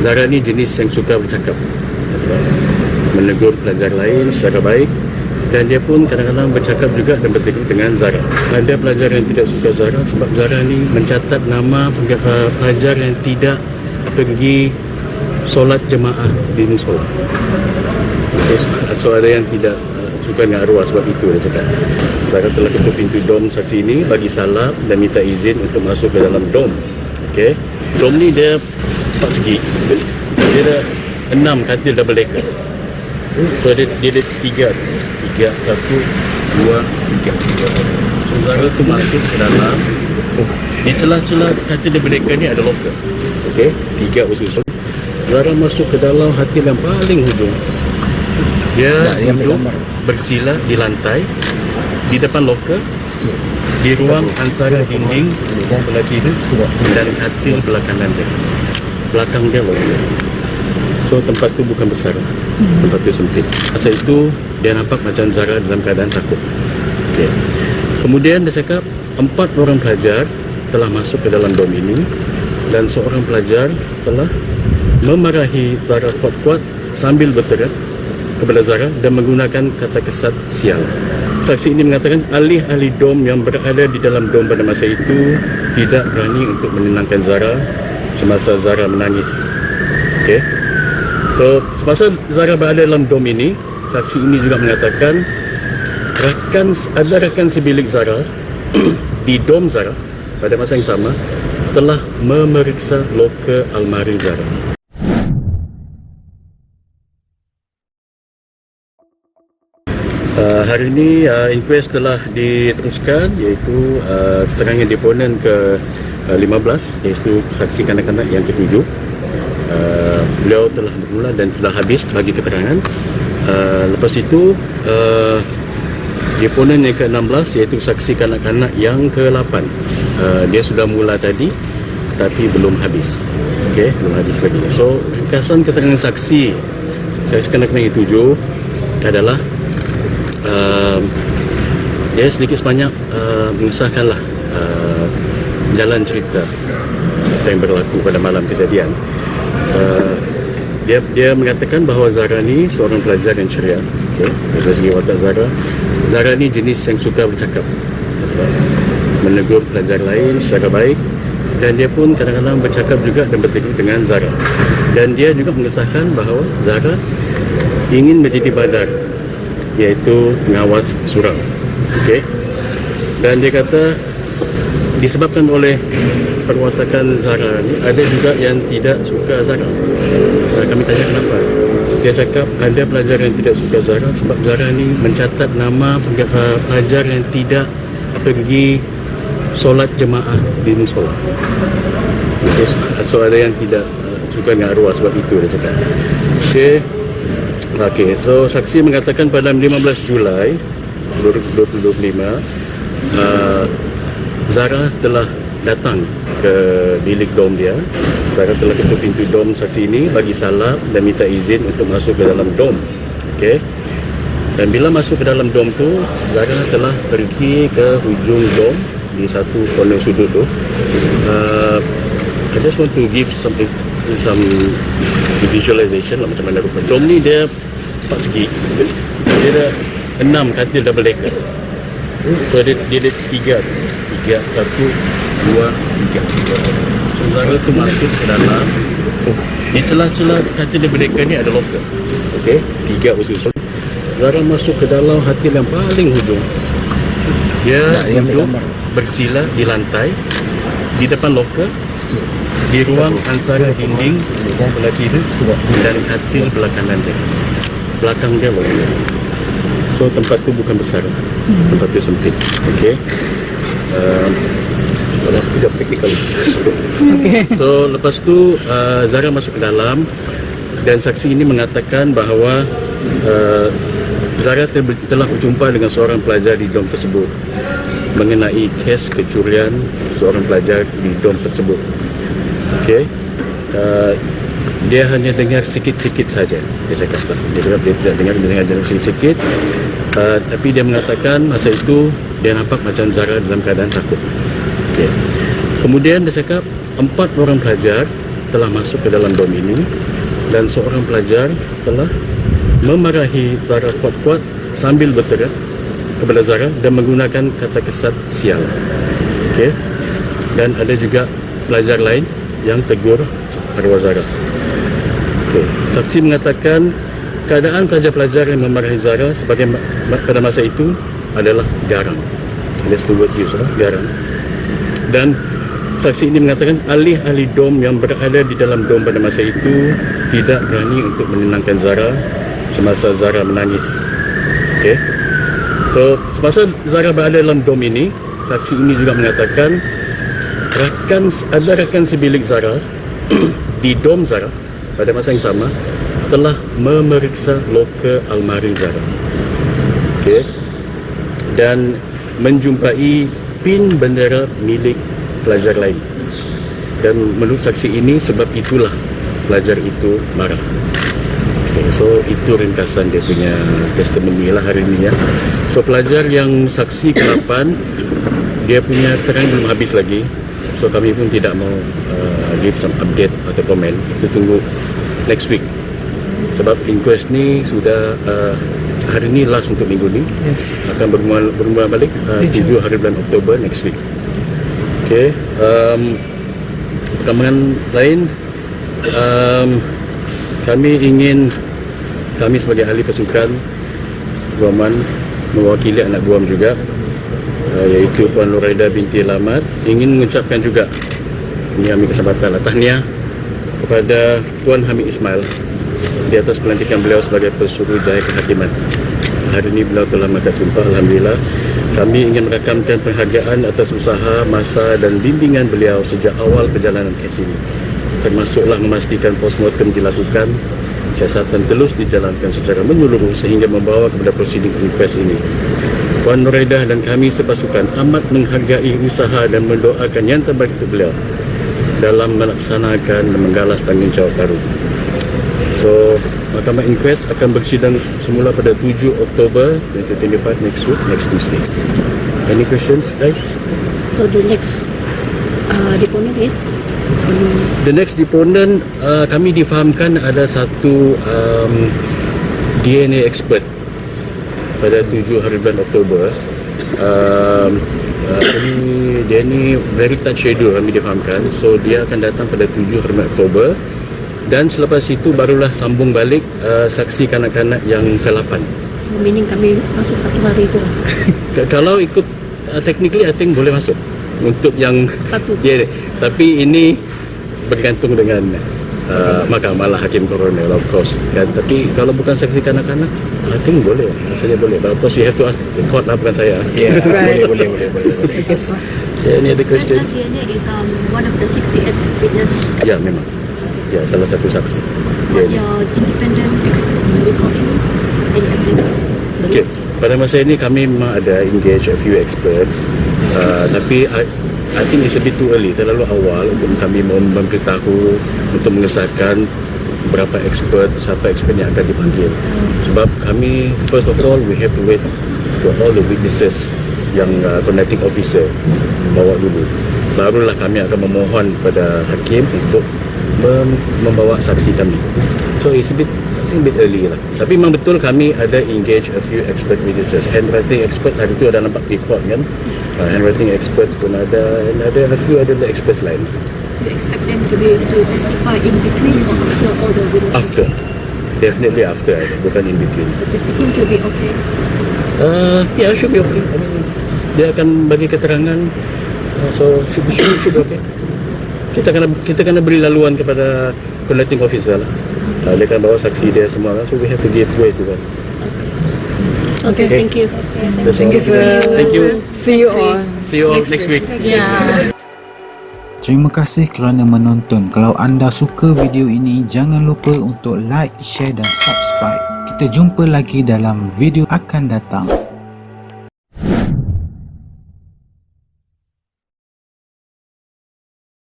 Zara ni jenis yang suka bercakap, menegur pelajar lain secara baik, dan dia pun kadang-kadang bercakap juga dan bertegur dengan Zara. Ada pelajar yang tidak suka Zara sebab Zara ni mencatat nama pelajar yang tidak pergi solat jemaah di musola. Okay, so ada yang tidak suka dengan arwah sebab itu dia cakap. Zara telah ketuk pintu dom saksi ini, bagi salam dan minta izin untuk masuk ke dalam dom. Okay. Dom ni dia 4 segi. Dia ada 6 katil double decker. So dia ada 3, 1, 2, 3. So Zara tu masuk ke dalam. Di celah-celah katil double decker ni ada locker. Okay, 3 bersusun. Zara masuk ke dalam katil yang paling hujung. Dia duduk bersila di lantai, di depan locker, di ruang antara dinding belah kiri dan katil belah kanan dia. Belakang dia locker. So tempat tu bukan besar, tempat tu sempit. Masa itu dia nampak macam Zara dalam keadaan takut. Okay. Kemudian dia cakap 4 orang pelajar telah masuk ke dalam dom ini dan seorang pelajar telah memarahi Zara kuat-kuat sambil berteriak kepada Zara dan menggunakan kata kesat sial. Saksi ini mengatakan ahli-ahli dom yang berada di dalam dom pada masa itu tidak berani untuk menenangkan Zara semasa Zara menangis. Okey. So, semasa Zara berada dalam dom ini, saksi ini juga mengatakan ada rakan sebilik Zara di dom Zara pada masa yang sama telah memeriksa loker almari Zara. Hari ini inquest telah diteruskan, iaitu keterangan deponen ke-15, iaitu saksi kanak-kanak yang ke-7. Beliau telah bermula dan sudah habis bagi keterangan. Lepas itu deponen yang ke-16, iaitu saksi kanak-kanak yang ke-8. Dia sudah mula tadi tetapi belum habis. Okey, belum habis lagi. So ringkasan keterangan saksi kanak-kanak yang ke-7 adalah dia sedikit sebanyak mengisahkanlah jalan cerita yang berlaku pada malam kejadian. Dia mengatakan bahawa Zara ni seorang pelajar yang ceria. Okay. Dari segi watak Zara ni jenis yang suka bercakap, menegur pelajar lain secara baik, dan dia pun kadang-kadang bercakap juga dan bertegur dengan Zara. Dan dia juga mengesahkan bahawa Zara ingin menjadi badar, iaitu pengawas surau. Okey. Dan dia kata disebabkan oleh perwatakan Zara ni, ada juga yang tidak suka Zara. Kami tanya kenapa. Dia cakap ada pelajar yang tidak suka Zara sebab Zara ni mencatat nama pelajar yang tidak pergi solat jemaah di musola. Okay. So ada yang tidak suka dengan arwah sebab itu dia cakap. Okey, so saksi mengatakan pada 15 Julai 2025 Zara telah datang ke bilik dom dia. Zara telah ketuk pintu dom saksi ini, bagi salam dan minta izin untuk masuk ke dalam dom. Okey. Dan bila masuk ke dalam dom tu, Zara telah pergi ke hujung dom di satu corner sudut tu. I just want to give some visualization lah macam mana rupa dom ni. Dia 4 segi. Dia ada 6 katil double decker. So dia ada 3, 1, 2, 3. So Zara tu masuk ke dalam. Di celah-celah katil double decker ni ada locker. Okey, 3 bersusun. Zara masuk ke dalam katil yang paling hujung. Dia duduk bersila di lantai, di depan locker, di ruang antara dinding belah kiri dan katil belah kanan dia. Belakang dia locker. So tempat tu bukan besar, tempat tu sempit. Okey. Sekejap praktikal. Okay. So lepas tu Zara masuk ke dalam dan saksi ini mengatakan bahawa Zara telah berjumpa dengan seorang pelajar di dom tersebut mengenai kes kecurian seorang pelajar di dom tersebut. Okey. Dia hanya dengar sikit-sikit saja. Dia cakap dia tidak dengar sikit-sikit. Tapi dia mengatakan masa itu dia nampak macam Zara dalam keadaan takut. Okay. Kemudian dia cakap 4 orang pelajar telah masuk ke dalam dom ini dan seorang pelajar telah memarahi Zara kuat-kuat sambil berteriak kepada Zara dan menggunakan kata kesat sial. Okey. Dan ada juga pelajar lain yang tegur arwah Zara. Okey. Saksi mengatakan keadaan pelajar-pelajar yang memarahi Zara sebagai pada masa itu adalah garang. That's the word used, garang. Dan saksi ini mengatakan ahli-ahli dom yang berada di dalam dom pada masa itu tidak berani untuk menenangkan Zara semasa Zara menangis. Okey. So, semasa Zara berada dalam dom ini, saksi ini juga mengatakan rakan sebilik Zara di dom Zara pada masa yang sama telah memeriksa loker almari Zara. Okey. Dan menjumpai pin bendera milik pelajar lain. Dan menurut saksi ini, sebab itulah pelajar itu marah. Okay, so itu ringkasan dia punya testimoni lah hari ini ya. So pelajar yang saksi ke-8, dia punya terang belum habis lagi. So kami pun tidak mau give some update atau komen. Itu tunggu next week. Sebab inquest ni sudah hari ni last untuk minggu ni. Yes. Akan bermula balik 7 hari bulan Oktober next week. Okay. Perkembangan lain, kami sebagai ahli pasukan guaman mewakili anak guam juga, iaitu Puan Nuraida binti Lamat, ingin mengucapkan juga, ini ambil kesempatan tahniah kepada Tuan Hamid Ismail di atas pelantikan beliau sebagai Pesuruhjaya Kehakiman. Hari ini beliau telah mengangkat sumpah, alhamdulillah. Kami ingin merakamkan penghargaan atas usaha, masa dan bimbingan beliau sejak awal perjalanan kes ini. Termasuklah memastikan postmortem dilakukan, siasatan terus dijalankan secara menyeluruh sehingga membawa kepada prosiding inquest ini. Puan Nuraidah dan kami sepasukan amat menghargai usaha dan mendoakan yang terbaik untuk beliau dalam melaksanakan dan menggalas tanggungjawab baru. So, Mahkamah Inquest akan bersidang semula pada 7 Oktober 2025 next Tuesday. Any questions, guys? So the next deponent is? The next deponent, kami difahamkan ada satu DNA expert pada 7 hari bulan Oktober. Dia ni very tight schedule kami difahamkan. So dia akan datang pada 7 hari bulan Oktober. Dan selepas itu barulah sambung balik saksi kanak-kanak yang ke-8. So meaning kami masuk satu hari itu? Kalau ikut technically I think boleh masuk untuk yang satu. Yeah, tapi ini bergantung dengan mahkamah lah, hakim koroner of course kan. Tapi kalau bukan saksi kanak-kanak I think boleh, rasanya boleh. But of course you have to ask the court lah, bukan saya. Yeah, right. boleh. Any other questions? DNA is one of the 68 witness. Ya, memang. Ya, salah satu saksi. What your independent experts will be calling any evidence? Okay, pada masa ini kami memang ada engage a few experts, tapi I think it's a bit too early, terlalu awal untuk kami memberitahu untuk mengesahkan berapa expert, siapa expert yang akan dipanggil. Sebab kami, first of all, we have to wait for all the witnesses yang connecting officer bawa dulu. Barulah kami akan memohon pada hakim untuk membawa saksi kami. So it's a bit early lah. Tapi memang betul kami ada engage a few expert witnesses. Handwriting expert hari tu ada nampak report kan. Handwriting experts pun ada, and ada a few other experts lain. Do you expect them to be able to testify in between or after all the witnesses? After. Definitely after, bukan in between. But the sequence will be okay? Yeah, should be okay. I mean, dia akan bagi keterangan, so should be okay. Kita kena beri laluan kepada connecting officer lah. Dia akan bawa saksi dia semua lah. So we have to give way to that. Okay, thank you. Thank you, sir. Thank you. See you all. See you all next week. Yeah. Terima kasih kerana menonton. Kalau anda suka video ini, jangan lupa untuk like, share dan subscribe. Kita jumpa lagi dalam video akan datang.